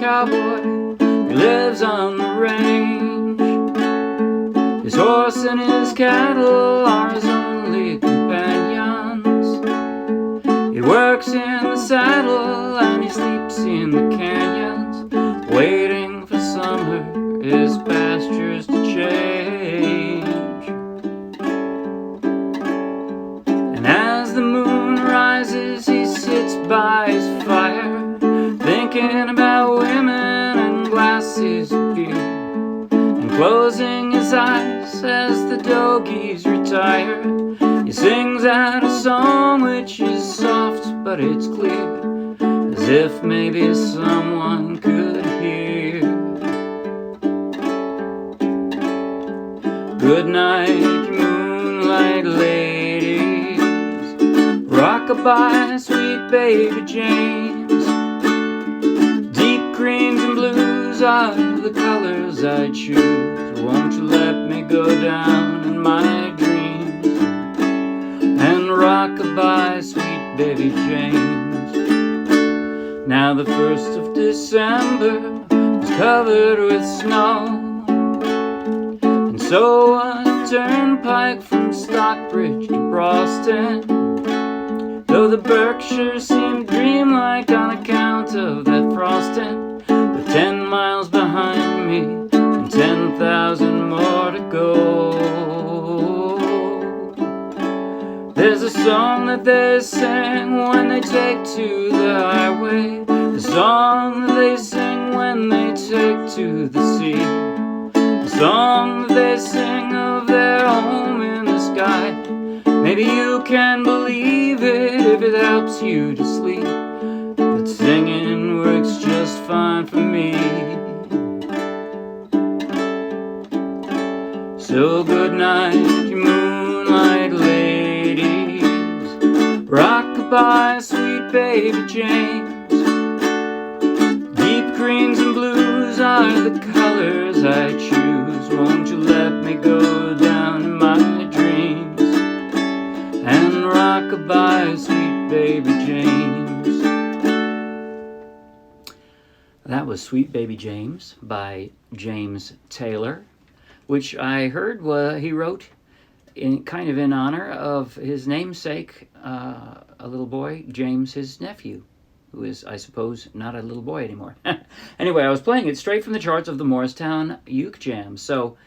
cowboy, he lives on the range. His horse and his cattle are his only companions. He works in the saddle and he sleeps in the canyons, waiting for summer, his pastures to change. And as the moon rises, he sits by his fire, thinking about women and glasses of beer, and closing his eyes as the doggies retire, he sings out a song which is soft but it's clear, as if maybe someone could hear. Goodnight, moonlight ladies, rockabye, sweet baby James. Deep greens and blues are the colors I choose. Won't you let me go down in my dreams and rockabye, sweet baby James. Now the 1st of December was covered with snow, and so was the turnpike from Stockbridge to Morristown, though the Berkshires seemed dreamlike on account of that frosting. With 10 miles behind me and 10,000 more to go, there's a song that they sing when they take to the highway, the song that they sing when they take to the sea, the song that they sing of their home in the sky. Maybe you can believe it if it helps you to sleep, but singing works just fine for me. So good night, you moonlight ladies, rockabye, sweet baby James. Deep greens and blues are the colors I choose. Won't you let me go down in my dreams and rockabye, sweet baby James. That was Sweet Baby James by James Taylor, which I heard he wrote kind of in honor of his namesake, a little boy, James, his nephew, who is, I suppose, not a little boy anymore. Anyway, I was playing it straight from the charts of the Morristown Uke Jam. So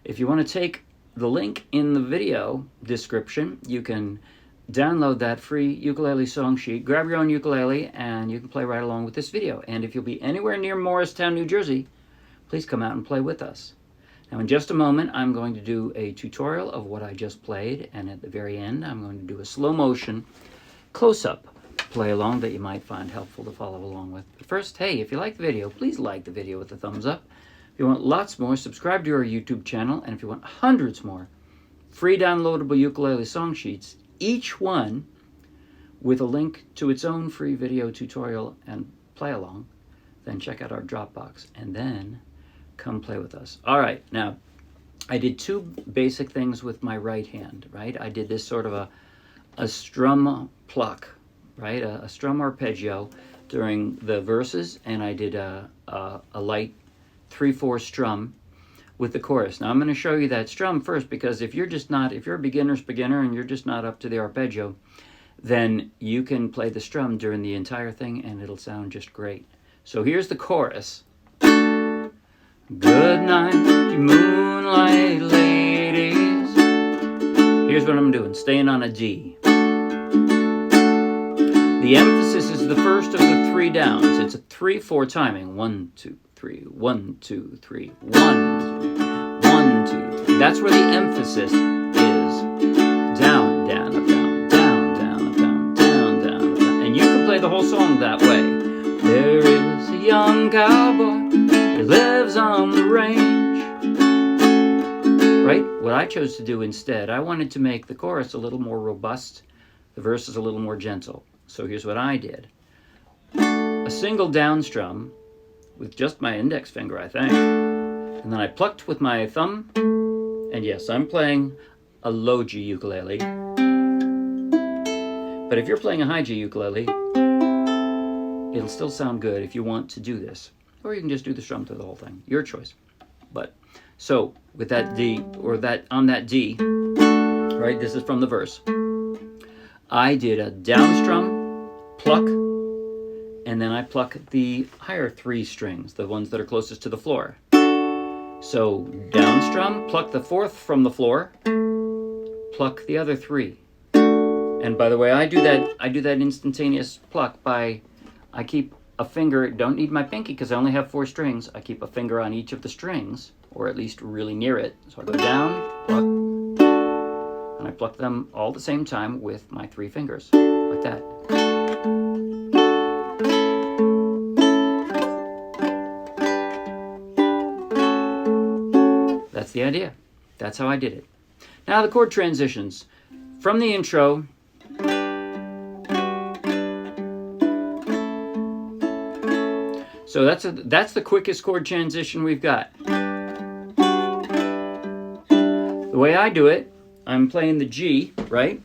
if you want to take the link in the video description, you can download that free ukulele song sheet, grab your own ukulele, and you can play right along with this video. And if you'll be anywhere near Morristown, New Jersey, please come out and play with us. Now, in just a moment, I'm going to do a tutorial of what I just played, and at the very end, I'm going to do a slow motion close-up play along that you might find helpful to follow along with. But first, hey, if you like the video, please like the video with a thumbs up. If you want lots more, subscribe to our YouTube channel, and if you want hundreds more free downloadable ukulele song sheets, each one with a link to its own free video tutorial and play along, then check out our Dropbox, and then come play with us. All right, now, I did two basic things with my right hand, right? I did this sort of a strum pluck, right? A strum arpeggio during the verses, and I did a light 3/4 strum with the chorus. Now I'm going to show you that strum first, because if you're a beginner's beginner and you're just not up to the arpeggio, then you can play the strum during the entire thing and it'll sound just great. So here's the chorus. Good night, you moonlight ladies. Here's what I'm doing, staying on a D. The emphasis is the first of the 3 downs. It's a 3/4 timing. 1, 2, 3, 1, 2, 3, 1, 1, 2, 3. That's where the emphasis is. Down, down, up, down, down, down, up, down, down, down, up, down. And you can play the whole song that way. There is a young cowboy, he lives on the range. Right? What I chose to do instead, I wanted to make the chorus a little more robust, the verses a little more gentle. So here's what I did. A single down strum with just my index finger, I think. And then I plucked with my thumb. And yes, I'm playing a low G ukulele. But if you're playing a high G ukulele, it'll still sound good if you want to do this. or you can just do the strum through the whole thing. Your choice. But so with that D, or that on that D, right? This is from the verse. I did a down strum, pluck, and then I pluck the higher 3 strings, the ones that are closest to the floor. So down strum, pluck the 4th from the floor, pluck the other 3. And by the way, I do that instantaneous pluck by, I keep a finger, don't need my pinky because I only have 4 strings. I keep a finger on each of the strings, or at least really near it. So I go down, pluck, and I pluck them all at the same time with my 3 fingers, like that. That's the idea. That's how I did it. Now the chord transitions. From the intro, so that's the quickest chord transition we've got. The way I do it, I'm playing the G, right?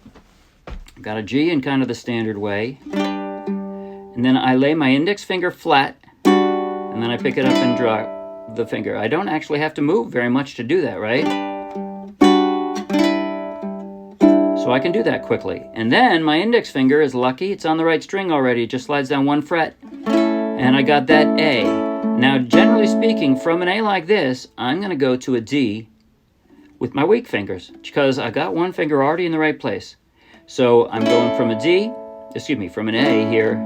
I've got a G in kind of the standard way. And then I lay my index finger flat, and then I pick it up and drop the finger. I don't actually have to move very much to do that, right? So I can do that quickly. And then my index finger is lucky. It's on the right string already. It just slides down 1 fret. And I got that A. Now, generally speaking, from an A like this, I'm going to go to a D with my weak fingers because I got 1 finger already in the right place. So I'm going from a D, from an A here.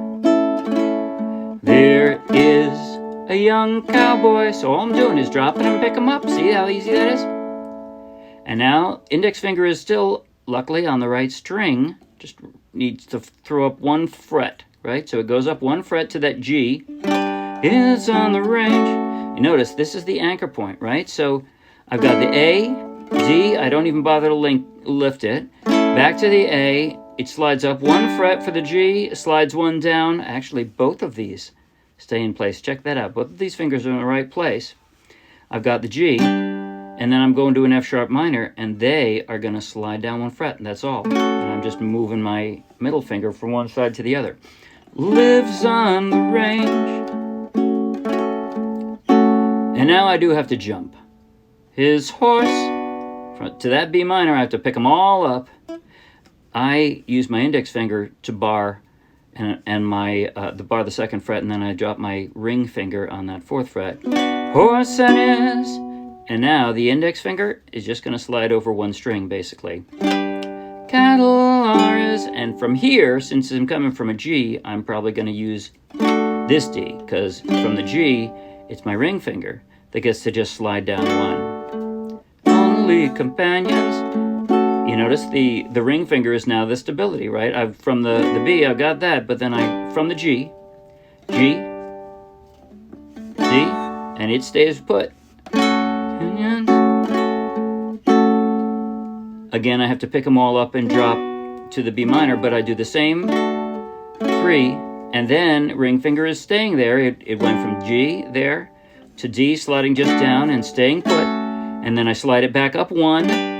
There is a young cowboy. So all I'm doing is dropping him and pick him up. See how easy that is? And now, index finger is still, luckily, on the right string. Just needs to throw up 1 fret, right? So it goes up 1 fret to that G. It's on the range. You notice, this is the anchor point, right? So I've got the A, D. I don't even bother to lift it. Back to the A. It slides up 1 fret for the G, slides 1 down. Actually, both of these stay in place. Check that out. Both of these fingers are in the right place. I've got the G, and then I'm going to an F sharp minor, and they are going to slide down 1 fret, and that's all. And I'm just moving my middle finger from one side to the other. Lives on the range. And now I do have to jump. His horse, to that B minor, I have to pick them all up. I use my index finger to bar and my the bar the 2nd fret, and then I drop my ring finger on that 4th fret. Horse and his, and now the index finger is just going to slide over 1 string, basically. Cattle are his, and from here, since I'm coming from a G, I'm probably going to use this D, because from the G, it's my ring finger that gets to just slide down 1. Only companions. You notice the ring finger is now the stability, right? From the B, I've got that, but then from the G, D, and it stays put. Again, I have to pick them all up and drop to the B minor, but I do the same 3, and then ring finger is staying there. It went from G there to D, sliding just down and staying put, and then I slide it back up 1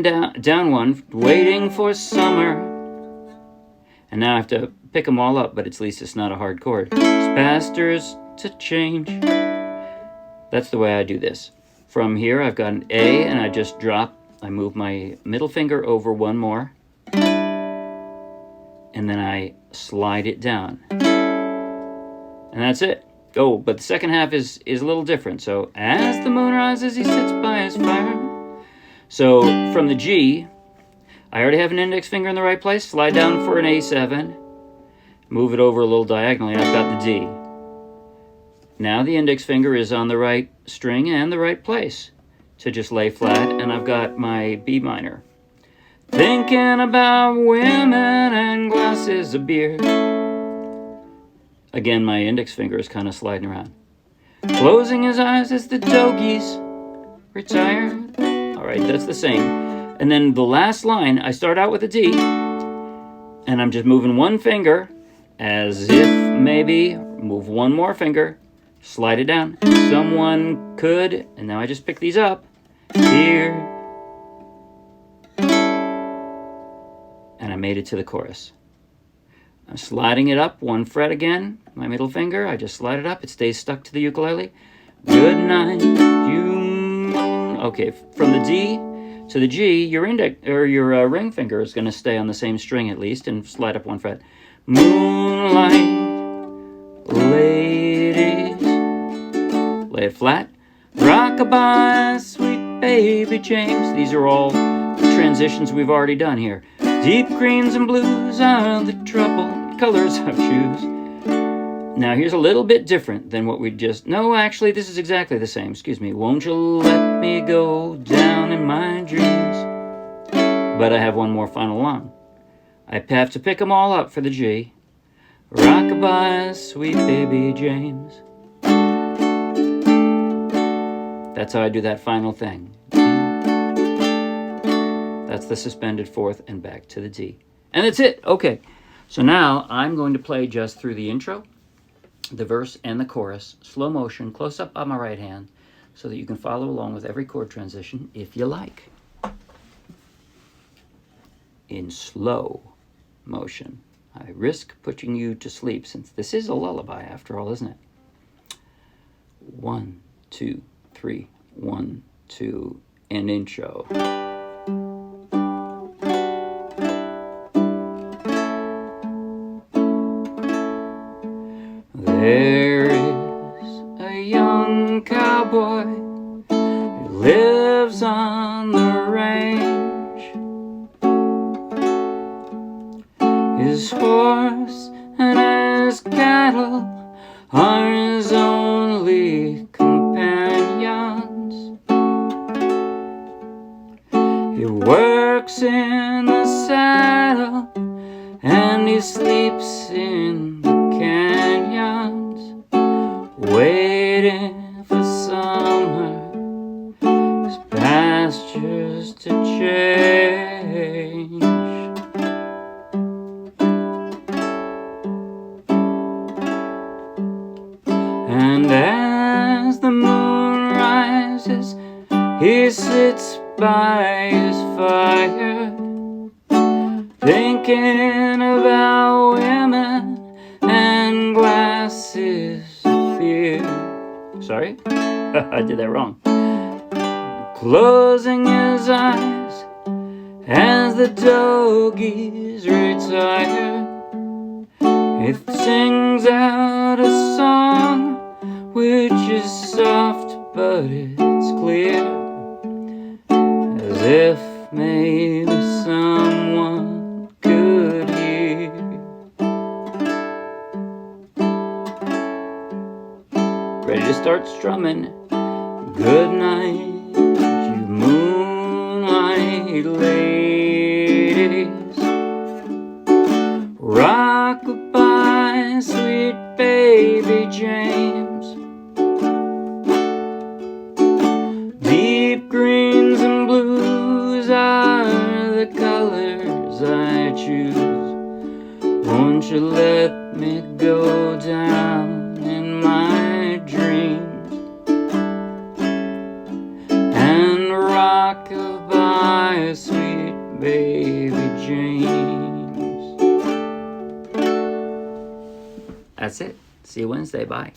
down 1, waiting for summer. And now I have to pick them all up, but at least it's not a hard chord. Pastures to change. That's the way I do this. From here, I've got an A, and I just drop. I move my middle finger over 1 more, and then I slide it down. And that's it. Oh, but the second half is a little different. So, as the moon rises, he sits by his fire. So, from the G, I already have an index finger in the right place. Slide down for an A7. Move it over a little diagonally. I've got the D. Now the index finger is on the right string and the right place to just lay flat, and I've got my B minor. Thinking about women and glasses of beer. Again, my index finger is kind of sliding around. Closing his eyes as the doggies retire. All right, that's the same. And then the last line, I start out with a D, and I'm just moving 1 finger as if maybe move 1 more finger, slide it down. Someone could, and now I just pick these up here. And I made it to the chorus. I'm sliding it up 1 fret again. My middle finger, I just slide it up. It stays stuck to the ukulele. Goodnight, you. Okay, from the D to the G, your ring finger is going to stay on the same string at least and slide up 1 fret. Moonlight, ladies. Lay it flat. Rockabye, sweet baby James. These are all transitions we've already done here. Deep greens and blues are the troubled colors I choose. Now here's a little bit different than what we just... No, actually, this is exactly the same. Excuse me. Won't you let me go down in my dreams? But I have one more final line. I have to pick them all up for the G. Rockabye, sweet baby James. That's how I do that final thing. That's the suspended fourth and back to the D. And that's it. Okay. So now I'm going to play just through the intro, the verse, and the chorus, slow motion, close up on my right hand, so that you can follow along with every chord transition if you like. In slow motion. I risk putting you to sleep since this is a lullaby after all, isn't it? 1, 2, 3, 1, 2, and intro. There is a young cowboy who lives on the range. His horse and his cattle are his only companions. He works in the saddle and he sleeps in the canyons, waiting for summer, his pastures to change. And as the moon rises, he sits by his fire, thinking about women and glasses of fear. Sorry? I did that wrong. Closing his eyes as the doggies retire, he sings out a song which is soft but it's clear, as if maybe someone could hear. Ready to start strumming. Good night, you moonlight ladies. Rockabye, sweet baby James. Deep greens and blues are the colors I choose. Won't you let me go down in my dreams? And rockabye, sweet baby James. That's it. See you Wednesday. Bye.